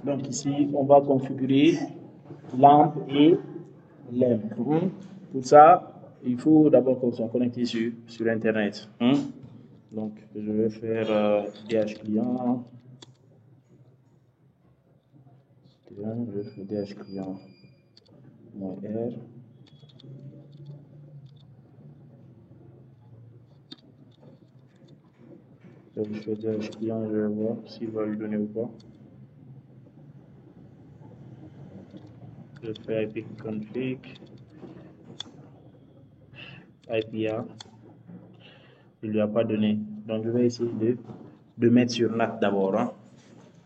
Donc ici, on va configurer lampe et lampe. Pour ça, il faut d'abord qu'on soit connecté sur Internet. Donc, je vais faire DH client. Je vais faire DH client -R. Donc, je fais DH client, je vais voir s'il va lui donner ou pas. Je fais IP config, IPA. Il ne lui a pas donné. Donc, je vais essayer de mettre sur NAT d'abord.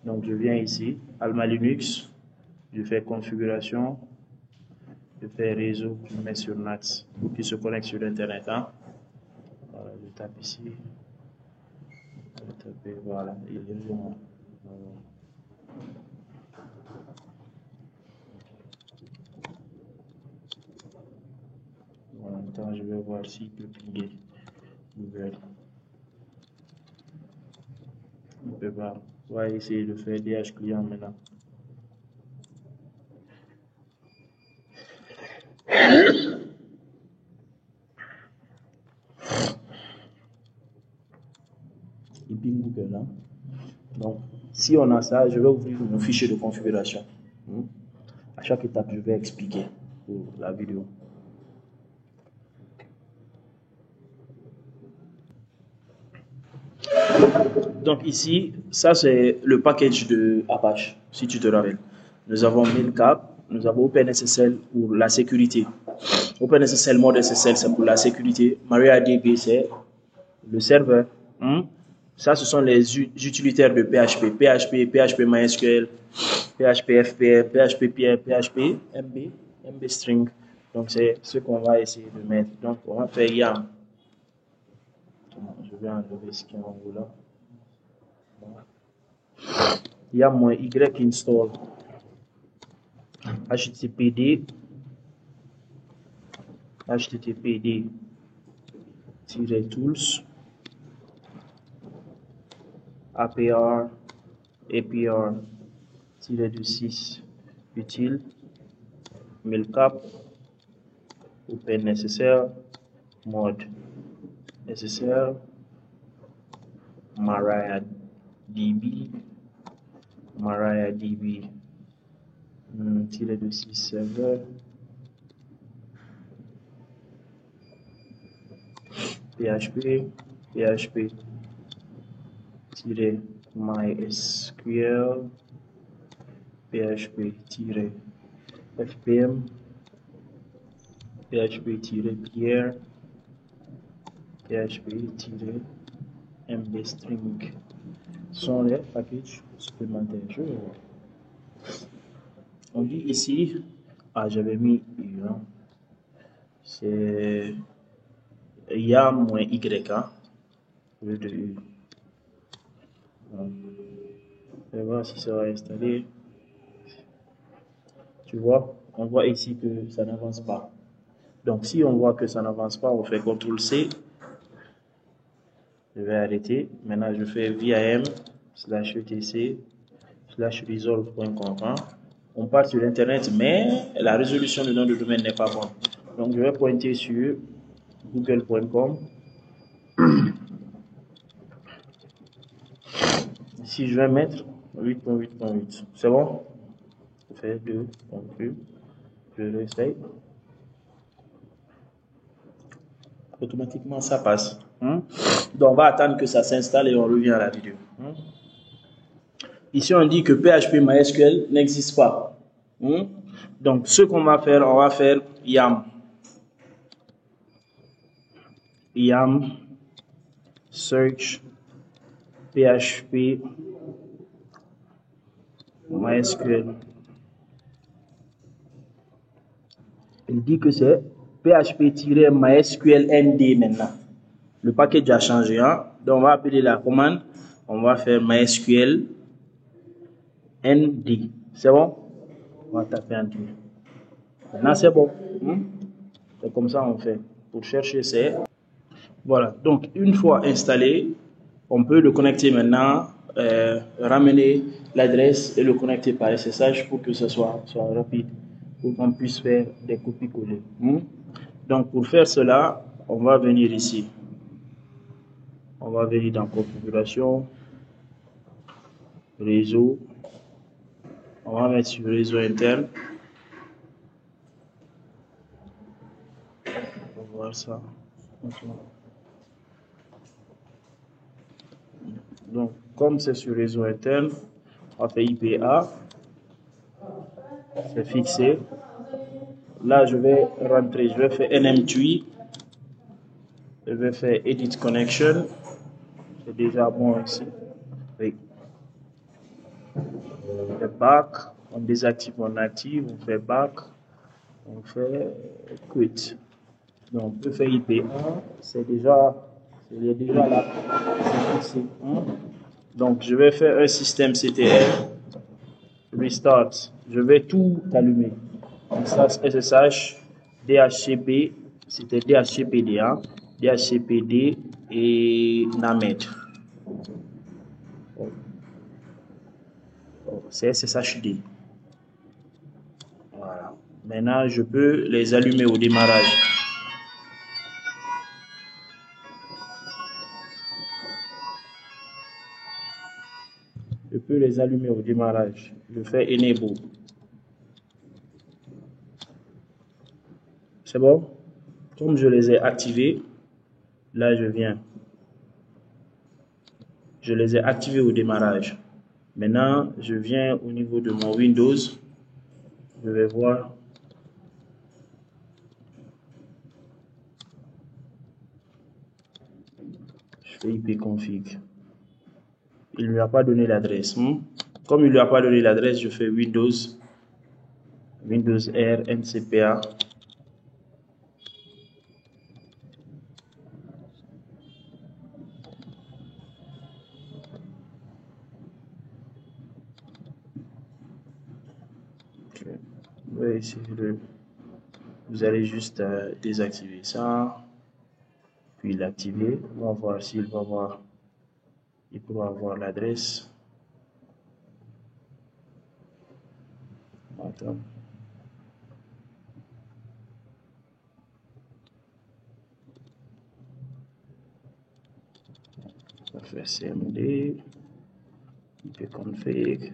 Donc, je viens ici, Alma Linux, je fais configuration, je fais réseau, je mets sur NAT pour qu'il se connecte sur Internet. Voilà, je tape ici. Je vais taper, voilà, il est bon. En même temps, je vais voir s'il peut pinguer Google. Il ne peut pas. On va essayer de faire DH client maintenant. Il ping Google. Donc, si on a ça, je vais ouvrir mon fichier de configuration. À chaque étape, je vais expliquer pour la vidéo. Donc ici, ça c'est le package de Apache, si tu te rappelles. Nous avons Mailcap, nous avons OpenSSL pour la sécurité. OpenSSL mode SSL, c'est pour la sécurité. MariaDB, c'est le serveur. Ça, ce sont les utilitaires de PHP. PHP, PHP MySQL, PHP FPR, PHP Pierre, PHP MB, MB String. Donc, c'est ce qu'on va essayer de mettre. Donc, on va faire YAM. Je vais enlever ce qui est en haut là. YAM-y install httpd -tools apr -6 utile Mailcap OpenSSL mode SSL MariaDB -6 serveur PHP -MySQL PHP-FPM PHP-Pierre PHP-MB-String sont les packages supplémentaires. On dit ici, j'avais mis c'est YAM-Y au lieu de U. On va voir si ça va installer. Tu vois, on voit ici que ça n'avance pas. Donc si on voit que ça n'avance pas, on fait CTRL-C. Je vais arrêter. Maintenant, je fais vim/etc/resolve.com. On part sur Internet, mais la résolution du nom de domaine n'est pas bonne. Donc, je vais pointer sur google.com. Ici, je vais mettre 8.8.8. C'est bon? Je fais 2.8. Je réessaye. Automatiquement, ça passe. Donc, on va attendre que ça s'installe et on revient à la vidéo. Ici, on dit que PHP MySQL n'existe pas. Donc, ce qu'on va faire, on va faire YAM search PHP MySQL. Il dit que c'est PHP-MySQL ND maintenant. Le package a changé. Donc, on va appeler la commande. On va faire MySQL ND. C'est bon? On va taper Enter. Maintenant, c'est bon. C'est comme ça on fait. Pour chercher, c'est... Voilà. Donc, une fois installé, on peut le connecter maintenant ramener l'adresse et le connecter par SSH pour que ce soit rapide, pour qu'on puisse faire des copies-coller. Donc pour faire cela, on va venir ici. On va venir dans configuration, réseau. On va mettre sur réseau interne. On va voir ça. Donc, comme c'est sur réseau interne, on fait IPA. C'est fixé. Là, je vais rentrer. Je vais faire NMTUI. Je vais faire Edit Connection. C'est déjà bon ici. Oui. On fait back. On désactive, on active. On fait back. On fait quit. Donc, on peut faire IPA. C'est déjà là. C'est fixé. Donc, je vais faire un système CTR. Restart. Je vais tout allumer. Donc, ça, SSH, DHCP, c'était DHCPD, DHCPD et NAMED. C'est SSHD. Voilà. Maintenant, je peux les allumer au démarrage. Je peux les allumer au démarrage. Je fais Enable. C'est bon? Comme je les ai activés, là, je viens. Je les ai activés au démarrage. Maintenant, je viens au niveau de mon Windows. Je vais voir. Je fais ipconfig. Il ne lui a pas donné l'adresse. Comme il ne lui a pas donné l'adresse, je fais Windows R, NCPA. Okay. Ouais, vous allez juste désactiver ça, puis l'activer. On va voir s'il va voir. Il pourra avoir l'adresse. Attends. On va faire CMD, ipconfig.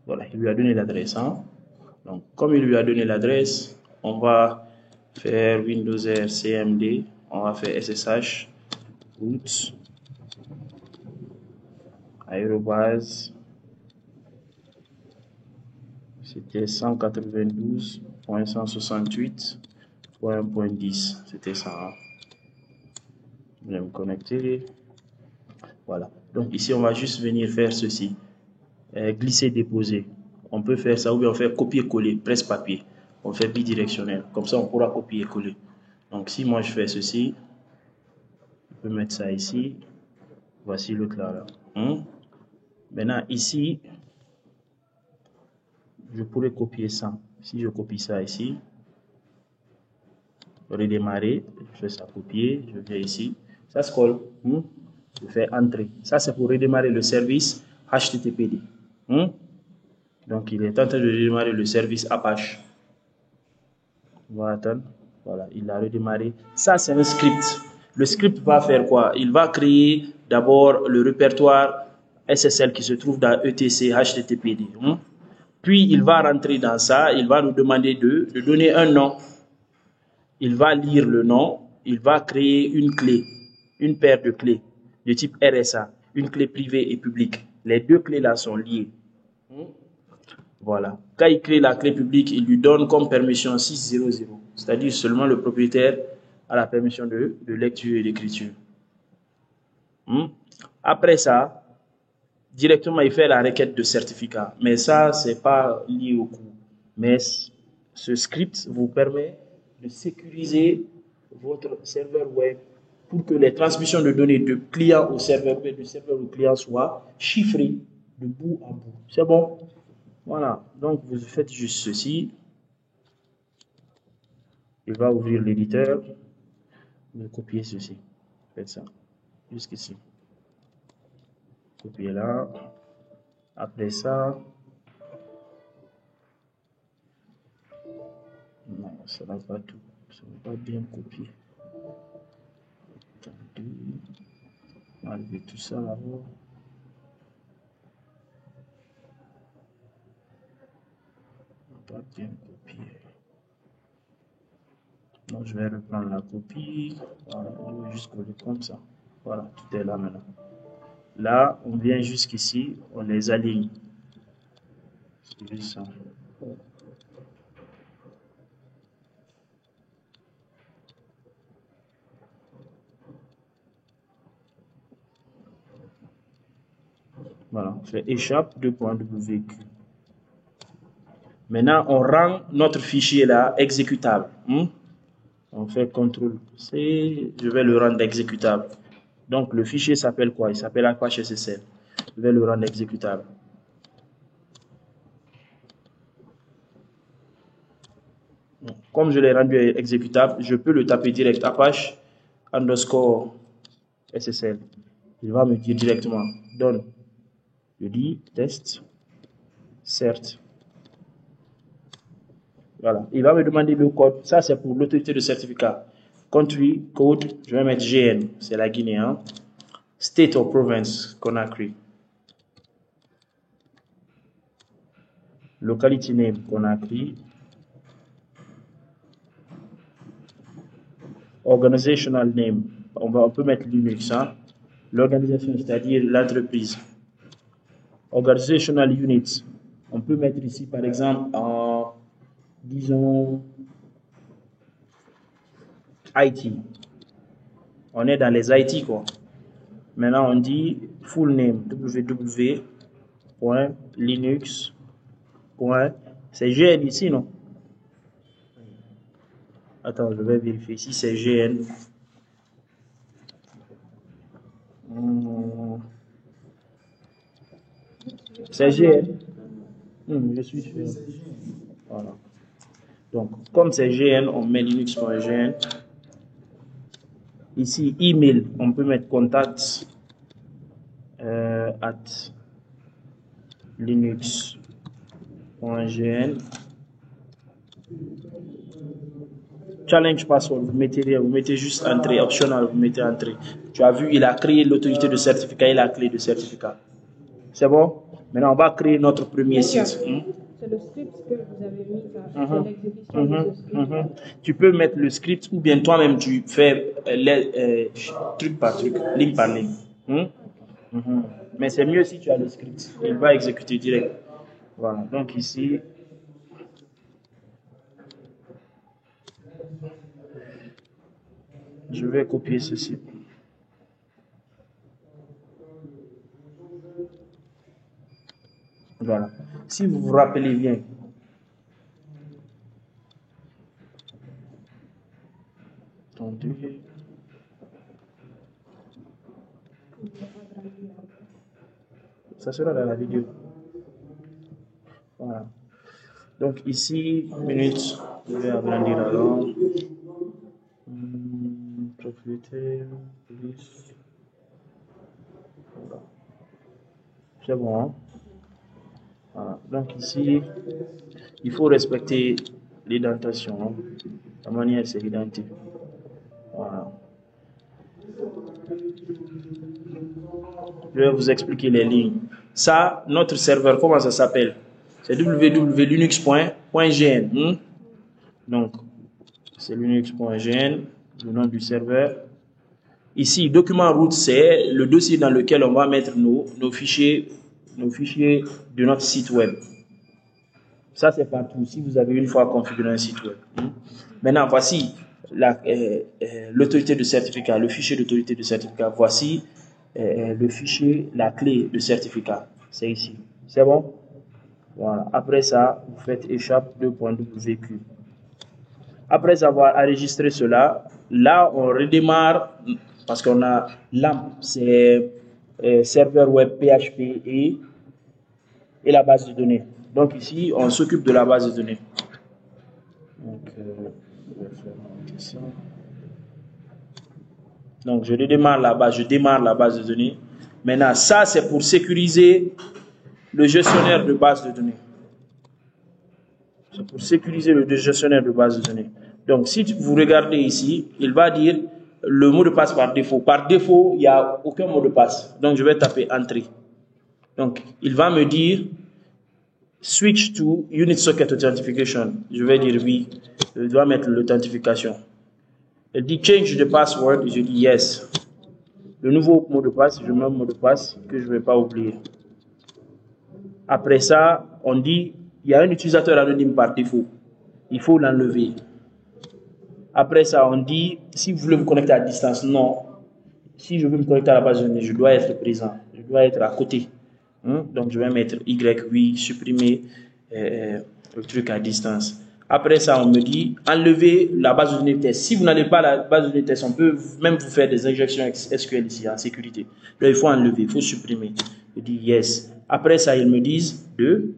Voilà, il lui a donné l'adresse. Donc, comme il lui a donné l'adresse, on va faire Windows R CMD. On va faire SSH root aérobase. C'était 192.168.1.10. C'était ça. Je vais me connecter. Voilà. Donc ici, on va juste venir faire ceci. Glisser, déposer. On peut faire ça ou bien on fait copier-coller, presse-papier. On fait bidirectionnel. Comme ça, on pourra copier-coller. Donc si moi je fais ceci, je peux mettre ça ici. Voici l'autre là. Maintenant ici, je pourrais copier ça. Si je copie ça ici, redémarrer, je fais ça copier, je viens ici, ça scroll, je fais entrer. Ça c'est pour redémarrer le service HTTPD. Donc il est en train de redémarrer le service Apache. On va attendre. Voilà, il a redémarré. Ça c'est un script. Le script va faire quoi? Il va créer d'abord le répertoire SSL qui se trouve dans ETC HTTPD. Puis il va rentrer dans ça, il va nous demander de donner un nom. Il va lire le nom, il va créer une clé, une paire de clés de type RSA, une clé privée et publique. Les deux clés là sont liées. Voilà. Quand il crée la clé publique, il lui donne comme permission 600, c'est-à-dire seulement le propriétaire a la permission de lecture et d'écriture. Après ça, directement il fait la requête de certificat. Mais ça, c'est pas lié au cours. Mais ce script vous permet de sécuriser votre serveur web pour que les transmissions de données de client au serveur web, du serveur au client soient chiffrées de bout à bout. C'est bon? Voilà. Donc, vous faites juste ceci. Il va ouvrir l'éditeur. Vous copiez ceci. Faites ça. Jusqu'ici. Copier là. Après ça, non, ça n'a pas tout, ça n'a pas bien copié. Attendez, enlever tout ça là-haut. Pas bien copié. Donc je vais reprendre la copie. Voilà, on va juste coller comme ça. Voilà, tout est là maintenant. Là, on vient jusqu'ici, on les aligne. C'est juste ça. Voilà, on fait échappe 2.wq. Maintenant, on rend notre fichier là exécutable. On fait CTRL-C, je vais le rendre exécutable. Donc, le fichier s'appelle quoi? Il s'appelle Apache SSL. Je vais le rendre exécutable. Comme je l'ai rendu exécutable, je peux le taper direct Apache _ SSL. Il va me dire directement, donne. Je dis test, cert. Voilà. Il va me demander le code. Ça, c'est pour l'autorité de certificat. Country, code, je vais mettre GN, c'est la Guinée. State or province, Conakry. Locality name, Conakry. Organizational name, on peut mettre Linux. L'organisation, c'est-à-dire l'entreprise. Organizational units, on peut mettre ici par exemple en, disons, IT. On est dans les IT quoi. Maintenant on dit full name www.linux. C'est GN ici non? Attends, je vais vérifier ici, c'est GN. C'est GN. Je suis sûr. Voilà. Donc, comme c'est GN, on met linux.gn. Ici, email, on peut mettre contact at linux.gn. Challenge password, vous mettez rien, vous mettez juste entrée, optional, vous mettez entrée. Tu as vu, il a créé l'autorité de certificat et la clé de certificat. C'est bon? Maintenant, on va créer notre premier site. C'est le script que vous avez mis, l'exécution de ce script. Tu peux mettre le script ou bien toi-même tu fais truc par truc, ligne par ligne. Mais c'est mieux si tu as le script. Il va exécuter direct. Voilà. Donc ici, je vais copier ceci. Voilà. Si vous vous rappelez bien, attendez. Ça sera dans la vidéo. Voilà. Donc ici, minute, je vais agrandir alors. Propriétaire, police. Voilà. C'est bon, hein? Voilà. Donc ici, il faut respecter l'indentation. La manière, c'est identique. Voilà. Je vais vous expliquer les lignes. Ça, notre serveur, comment ça s'appelle? C'est www.linux.gn. Donc, c'est linux.gn, le nom du serveur. Ici, document root, c'est le dossier dans lequel on va mettre nos fichiers de notre site web. Ça, c'est partout, si vous avez une fois configuré un site web. Maintenant, voici l'autorité de certificat, le fichier d'autorité de certificat. Voici le fichier, la clé de certificat. C'est ici. C'est bon? Voilà. Après ça, vous faites échappe 2.wq. Après avoir enregistré cela, là, on redémarre parce qu'on a LAMP, c'est serveur web PHP et la base de données. Donc ici, on s'occupe de la base de données. Donc, je vais faire ça. Donc, je démarre la base de données. Maintenant, ça, c'est pour sécuriser le gestionnaire de base de données. C'est pour sécuriser le gestionnaire de base de données. Donc, si vous regardez ici, il va dire le mot de passe par défaut. Par défaut, il n'y a aucun mot de passe. Donc, je vais taper Entrée. Donc, il va me dire Switch to Unit Socket Authentication. Je vais dire oui. Je dois mettre l'authentification. Il dit Change the password. Je dis Yes. Le nouveau mot de passe, je mets un mot de passe que je ne vais pas oublier. Après ça, on dit il y a un utilisateur anonyme par défaut. Il faut l'enlever. Après ça, on dit si vous voulez vous connecter à distance, non. Si je veux me connecter à la base de données, je dois être présent. Je dois être à côté. Donc, je vais mettre Y, oui, supprimer le truc à distance. Après ça, on me dit enlever la base de données test. Si vous n'avez pas la base de données test, on peut même vous faire des injections SQL ici en sécurité. Là, il faut enlever, il faut supprimer. Je dis yes. Après ça, ils me disent de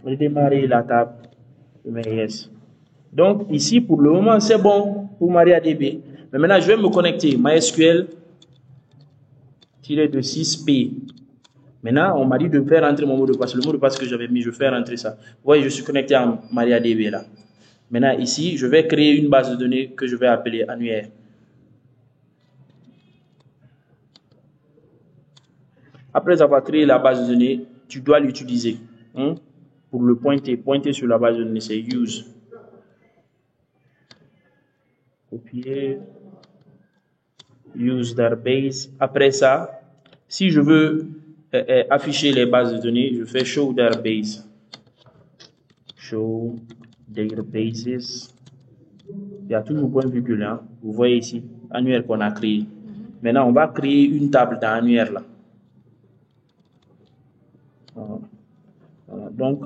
redémarrer la table. Je mets yes. Donc, ici, pour le moment, c'est bon pour MariaDB. Mais maintenant, je vais me connecter. MySQL-6P. Maintenant, on m'a dit de faire rentrer mon mot de passe. Le mot de passe que j'avais mis, je fais rentrer ça. Vous voyez, je suis connecté à MariaDB là. Maintenant, ici, je vais créer une base de données que je vais appeler annuaire. Après avoir créé la base de données, tu dois l'utiliser. Pour le pointer sur la base de données, c'est use. Copier. Use database. Après ça, si je veux afficher les bases de données, je fais show database. Show databases. Il y a toujours point virgule. Hein. Vous voyez ici, annuaire qu'on a créé. Maintenant, on va créer une table dans annuaire là. Voilà. Donc,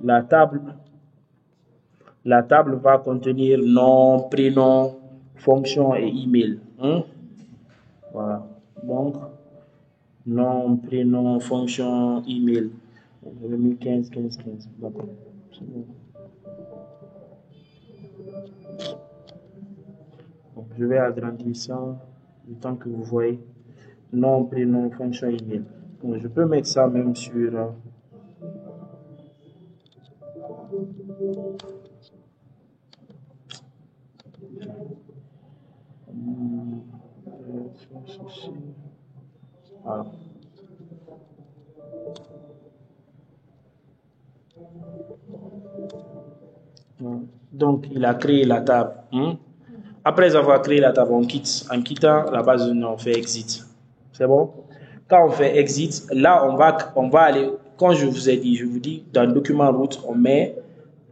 la table va contenir nom, prénom, fonction et email. Voilà. Donc, nom, prénom, fonction, email. J'avais mis 15. D'accord. Bon. Donc, je vais agrandir ça le temps que vous voyez. Nom, prénom, fonction, email. Donc, je peux mettre ça même sur. Voilà. Donc, il a créé la table. Après avoir créé la table, on quitte. En quittant la base de données, on fait exit. C'est bon? Quand on fait exit, là, on va aller, quand je vous ai dit, je vous dis, dans le document route, on met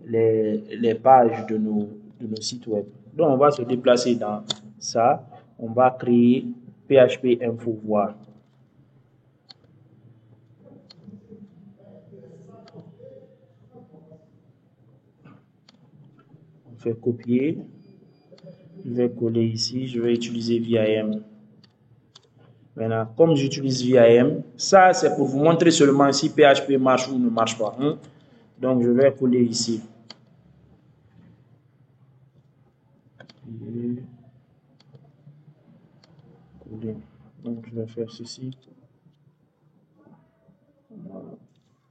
les pages de nos sites web. Donc, on va se déplacer dans ça. On va créer PHP info voir. On fait copier. Je vais coller ici. Je vais utiliser VIM. Maintenant, comme j'utilise VIM, ça c'est pour vous montrer seulement si PHP marche ou ne marche pas. Donc, je vais coller ici. Donc, je vais faire ceci.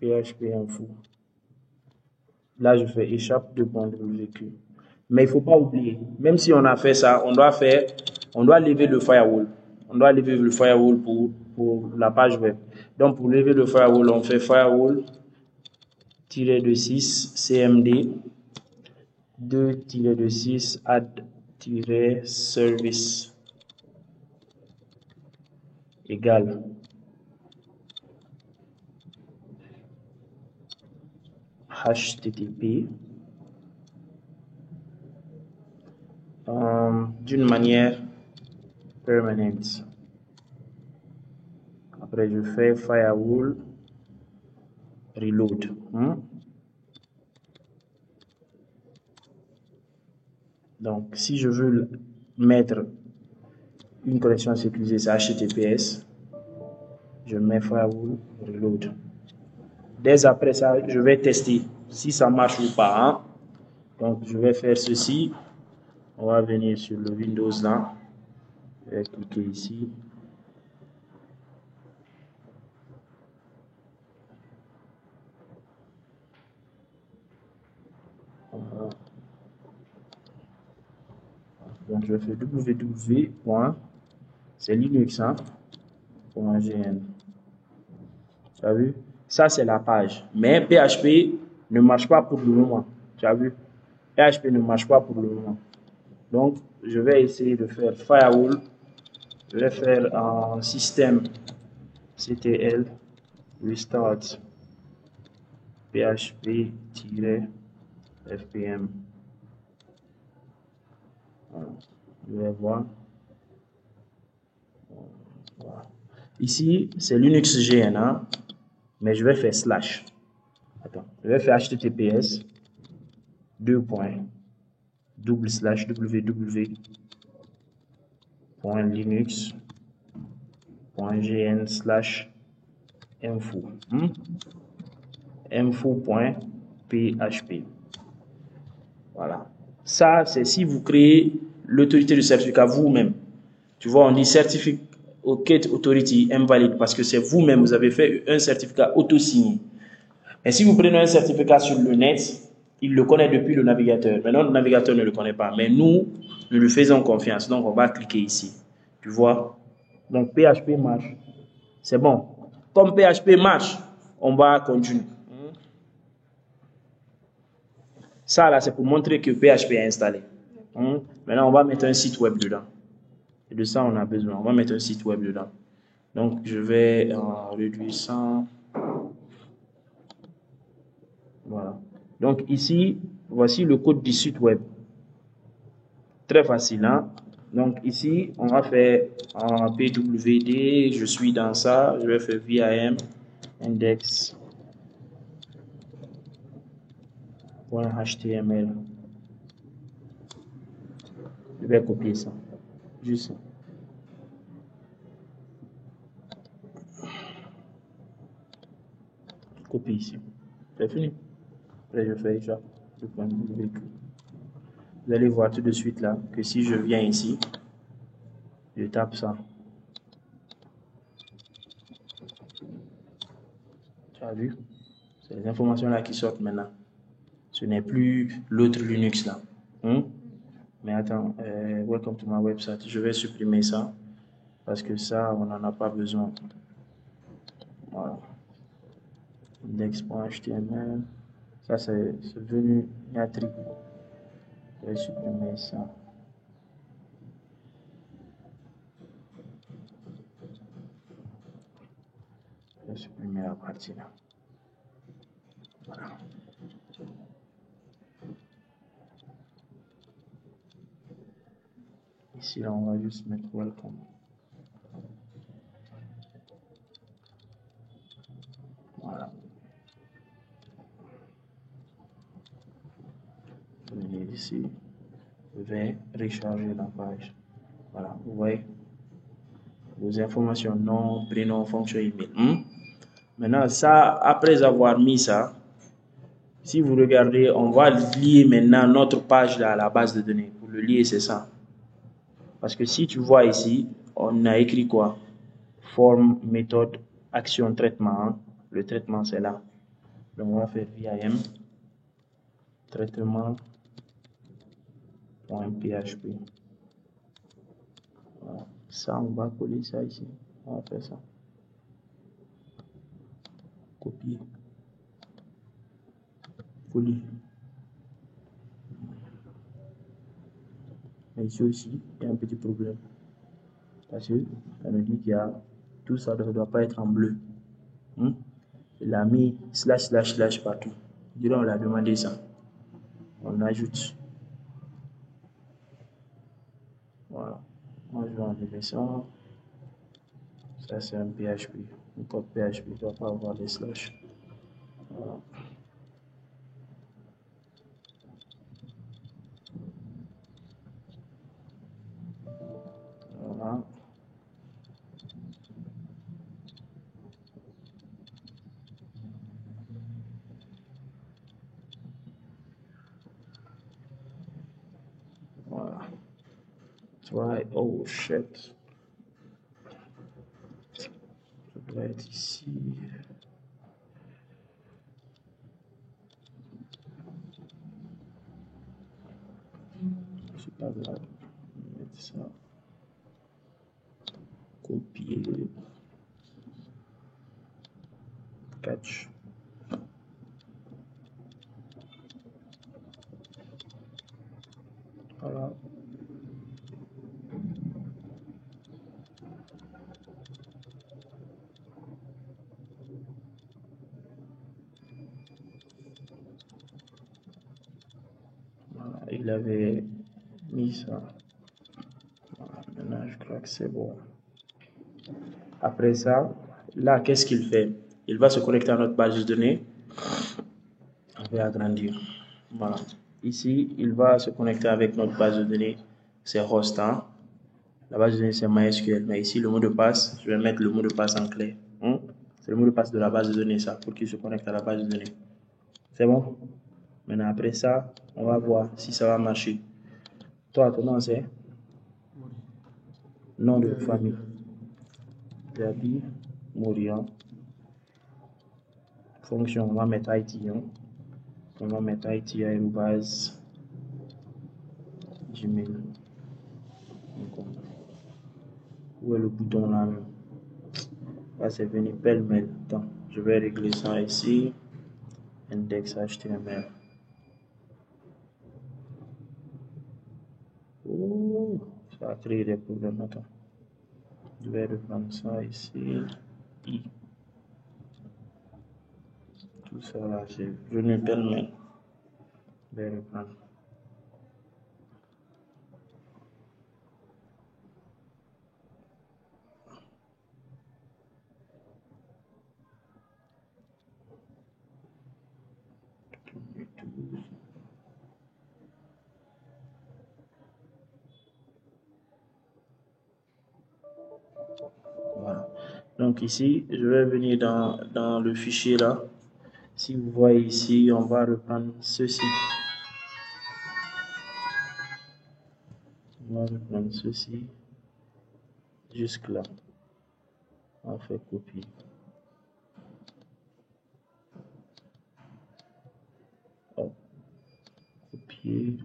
PHP info. Là, je fais échappe de .wq. Mais il ne faut pas oublier, même si on a fait ça, on doit lever le firewall. On doit lever le firewall pour la page web. Donc, pour lever le firewall, on fait firewall-6 cmd 2-6 add-service égale HTTP d'une manière permanente. Après, je fais firewall reload. Donc, si je veux mettre une connexion sécurisée, c'est HTTPS. Je mets firewall reload. Dès après ça, je vais tester si ça marche ou pas. Donc, je vais faire ceci. On va venir sur le Windows là. Je vais cliquer ici. Voilà. Donc je fais www. C'est Linux, hein, .gn. Tu as vu? Ça, c'est la page. Mais PHP ne marche pas pour le moment. Tu as vu? PHP ne marche pas pour le moment. Donc, je vais essayer de faire firewall. Je vais faire un système CTL restart php-fpm. Voilà. Je vais voir. Voilà. Ici, c'est Linux GN, hein, mais je vais faire slash. Attends, je vais faire https www.linux.gn/info info.php. Voilà. Ça, c'est si vous créez l'autorité du certificat vous-même. Tu vois, on dit certificate authority invalide parce que c'est vous-même, vous avez fait un certificat auto-signé. Et si vous prenez un certificat sur le net, il le connaît depuis le navigateur. Maintenant, le navigateur ne le connaît pas. Mais nous lui faisons confiance. Donc, on va cliquer ici. Tu vois? Donc, PHP marche. C'est bon. Comme PHP marche, on va continuer. Ça, là, c'est pour montrer que PHP est installé. Maintenant, on va mettre un site web dedans. Et de ça, on a besoin. On va mettre un site web dedans. Donc, je vais réduire ça. Voilà. Donc, ici, voici le code du site web. Très facile, hein? Donc, ici, on va faire en pwd. Je suis dans ça. Je vais faire VIM index.html. Je vais copier ça. Juste ça. Copie ici. C'est fini. Après, je fais ça. Vous allez voir tout de suite là que si je viens ici, je tape ça. Tu as vu? C'est les informations là qui sortent maintenant. Ce n'est plus l'autre Linux là. Mais attends, welcome to my website. Je vais supprimer ça parce que ça, on n'en a pas besoin. Voilà. Index.html. Ça, c'est venu Yatri. Je vais supprimer ça. Je vais supprimer la partie là. Voilà. Ici, là, on va juste mettre welcome. Voilà. Je vais venir ici. Je vais recharger la page. Voilà, vous voyez. Vos informations, nom, prénom, fonction email. Maintenant, ça, après avoir mis ça, si vous regardez, on va lier maintenant notre page là à la base de données. Pour le lier, c'est ça. Parce que si tu vois ici, on a écrit quoi? Forme, méthode, action, traitement. Le traitement, c'est là. Donc, on va faire VIM, traitement.php. Voilà. Ça, on va coller ça ici. On va faire ça. Copier. Coller. Mais ici aussi, il y a un petit problème. Parce que ça nous dit qu'il y a tout ça ne doit pas être en bleu. Il a mis // partout. Durant, on l'a demandé ça. On ajoute. Voilà. Moi, je vais enlever ça. Ça, c'est un PHP. Un code PHP ne doit pas avoir des slash. Voilà. Voilà. Voilà. Try. Oh shit. Ça doit être ici. c'est pas grave. On va mettre ça. Copier. Catch. Voilà. Voilà, il avait mis ça. Voilà, maintenant, je crois que c'est bon. Après ça, là, qu'est-ce qu'il fait? Il va se connecter à notre base de données. On va agrandir. Voilà. Ici, il va se connecter avec notre base de données. C'est host, hein? La base de données, c'est MySQL. Mais ici, le mot de passe, je vais mettre le mot de passe en clé. C'est le mot de passe de la base de données, ça, pour qu'il se connecte à la base de données. C'est bon? Maintenant, après ça, on va voir si ça va marcher. Toi, ton nom, c'est? Nom de famille. Gabi Mourian. Fonction, on va mettre IT. On va mettre IT à une base Gmail. Où est le bouton là même? Là, c'est venu pêle-mêle. Attends, je vais régler ça ici. Index HTML. Oh, ça a créé des problèmes. Attends. Je vais reprendre ça ici. I. Tout ça là, c'est venu pêle-mêle. Je vais reprendre. Voilà. Donc ici, je vais venir dans le fichier là. Si vous voyez ici, on va reprendre ceci. On va reprendre ceci jusque là. On fait copier. Hop. Copier.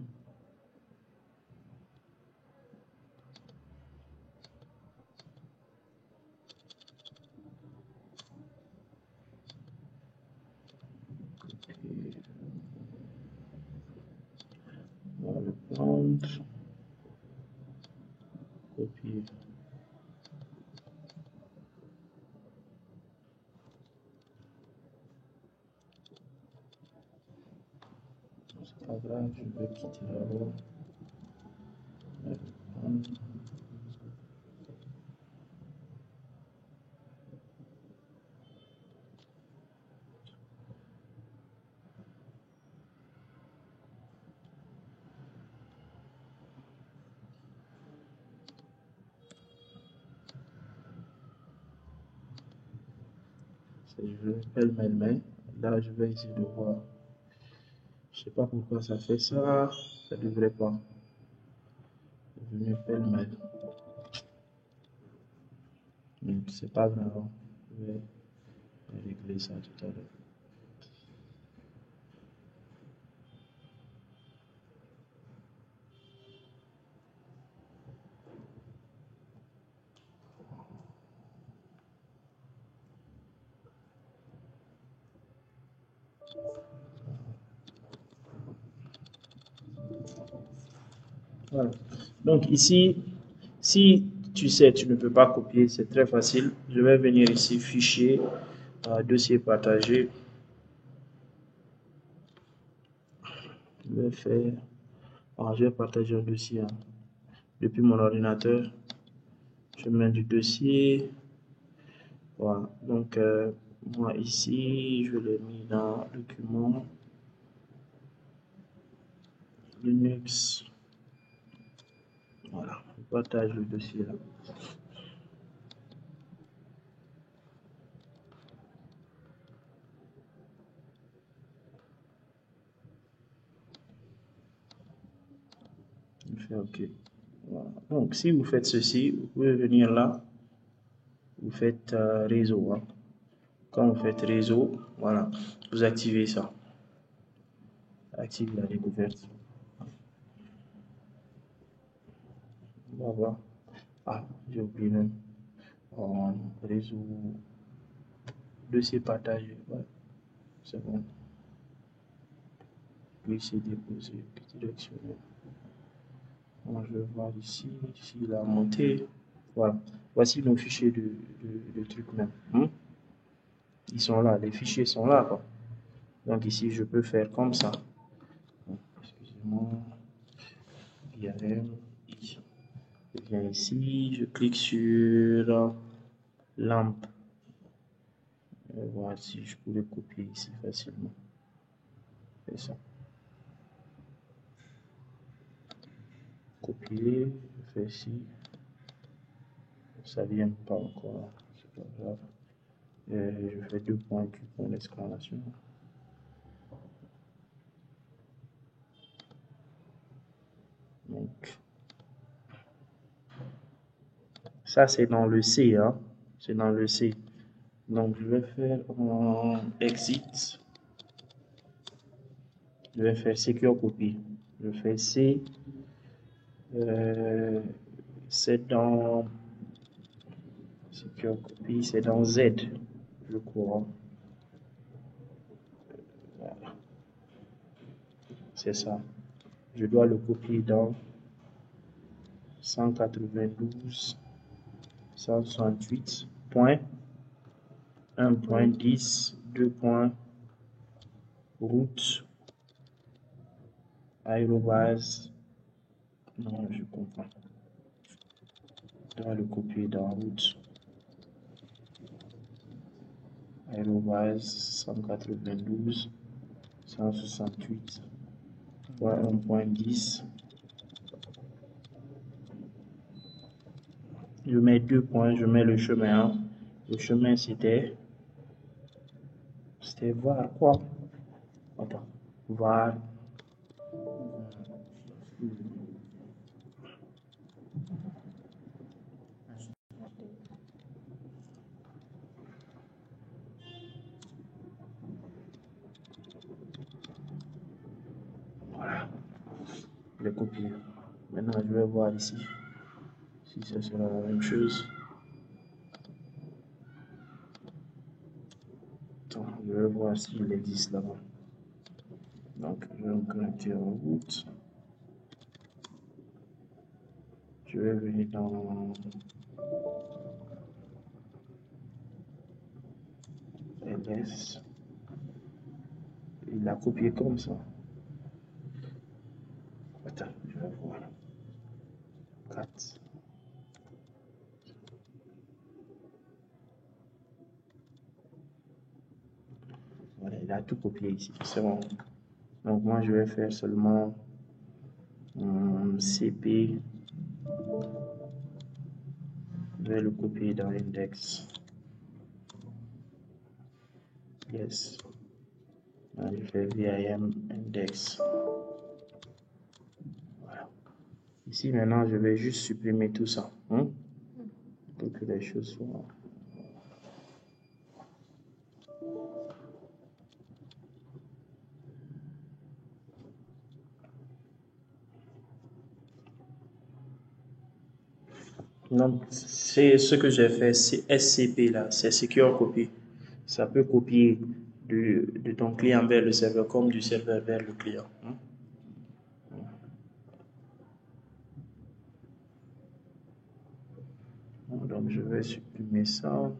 On va le prendre. Copier. C'est pas grave, je vais quitter là-bas. Je vais pêle-mêle, là je vais essayer de voir. Je sais pas pourquoi ça fait ça. Ça devrait pas. C'est venu pêle-mêle. Donc c'est pas grave. Je vais régler ça tout à l'heure. Voilà. Donc ici, si tu sais, tu ne peux pas copier, c'est très facile. Je vais venir ici, fichier, dossier partagé. Je vais faire, je vais partager un dossier depuis mon ordinateur. Je mets du dossier. Voilà. Donc, moi ici, je l'ai mis dans document Linux. Voilà, je partage le dossier là. Je fais OK. Voilà. Donc, si vous faites ceci, vous pouvez venir là. Vous faites réseau. Quand vous faites réseau, voilà, vous activez ça. Active la découverte. On va voir. Ah, j'ai oublié même. Réseau, dossier partagé. Ouais, c'est bon. Puis c'est déposé. Directionnel. Bon, je vais voir ici, s'il a monté. Voilà. Voici nos fichiers de trucs même. Ils sont là, les fichiers sont là, quoi. Donc ici, je peux faire comme ça. Excusez-moi. IRM, ici. Je viens ici, je clique sur lampe. Je vais voir si je pouvais copier ici facilement. C'est ça. Copier, je fais ici. Ça vient pas encore, c'est pas grave. Je fais 2 points, point d'exclamation. Donc, ça c'est dans le C, hein. C'est dans le C. Donc, je vais faire un exit. Je vais faire secure copy. Je fais C. C'est dans secure copy, c'est dans Z, je crois. Voilà. C'est ça. Je dois le copier dans 192, 168, point, 1.10, 2 points, route, aérobase. Non, je comprends. Je dois le copier dans route. Aérobase 192, 168, point 1.10. Je mets 2 points, je mets le chemin. Le chemin c'était var quoi? Attends, var. Voilà, je l'ai copié. Maintenant, je vais voir ici si ça sera la même chose. Attends, je vais voir s'il existe là-bas. Donc, je vais me connecter en route. Je vais venir dans LS. Il l'a copié comme ça. Attends, je vais voir. 4. Voilà, il a tout copié ici. C'est bon. Donc, moi, je vais faire seulement CP. Je vais le copier dans l'index. Yes. Là, je fais VIM index. Voilà. Ici, maintenant, je vais juste supprimer tout ça. Pour que les choses soient. Donc, c'est ce que j'ai fait, c'est SCP là, c'est Secure Copy. Ça peut copier de ton client vers le serveur comme du serveur vers le client. Donc, je vais supprimer ça.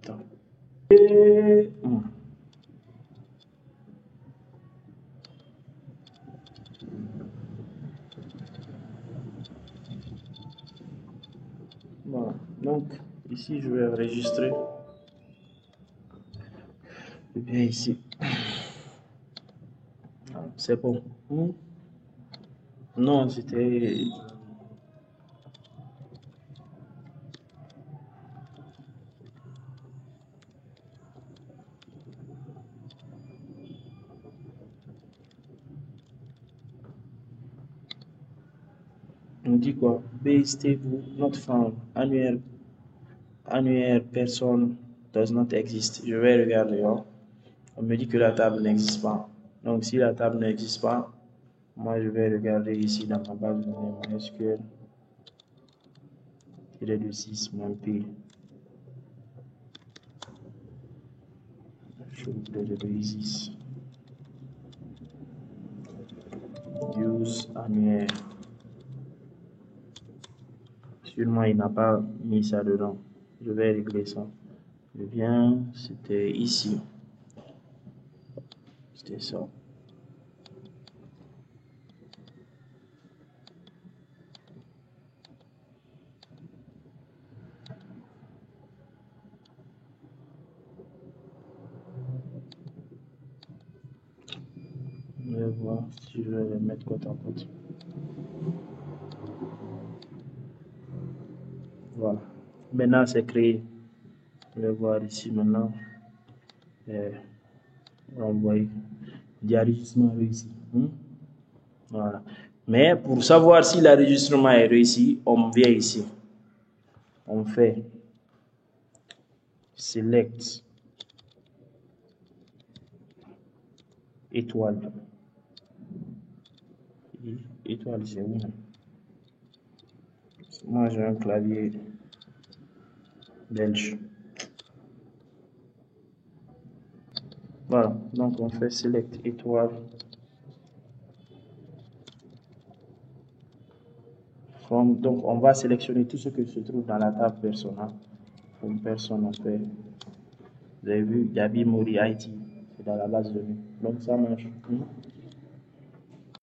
Attends. Voilà. Donc, ici, je vais enregistrer. Et bien ici. C'est bon. Non, c'était. On dit quoi? Base table not found. Annuel Annuaire, personne, does not exist. Je vais regarder. Hein. On me dit que la table n'existe pas. Donc, si la table n'existe pas, moi, je vais regarder ici dans ma base de données MySQL. Il est de 6 moins P. Show the basis. Use annuaire. Sûrement, il n'a pas mis ça dedans. Je vais régler ça. Je viens, c'était ici. C'était ça. Je vais voir si je vais les mettre côte à côte. Voilà. Maintenant, c'est créé. Je vais voir ici maintenant. On voit enregistrement réussi. Voilà. Mais pour savoir si l'enregistrement est réussi, on vient ici. On fait select étoile. Étoile, c'est où? Moi, j'ai un clavier belge. Voilà, donc on fait select étoile. Donc on va sélectionner tout ce que se trouve dans la table persona. Comme personne, on fait. Vous avez vu, Gabi Mori IT, c'est dans la base de données. Donc ça marche.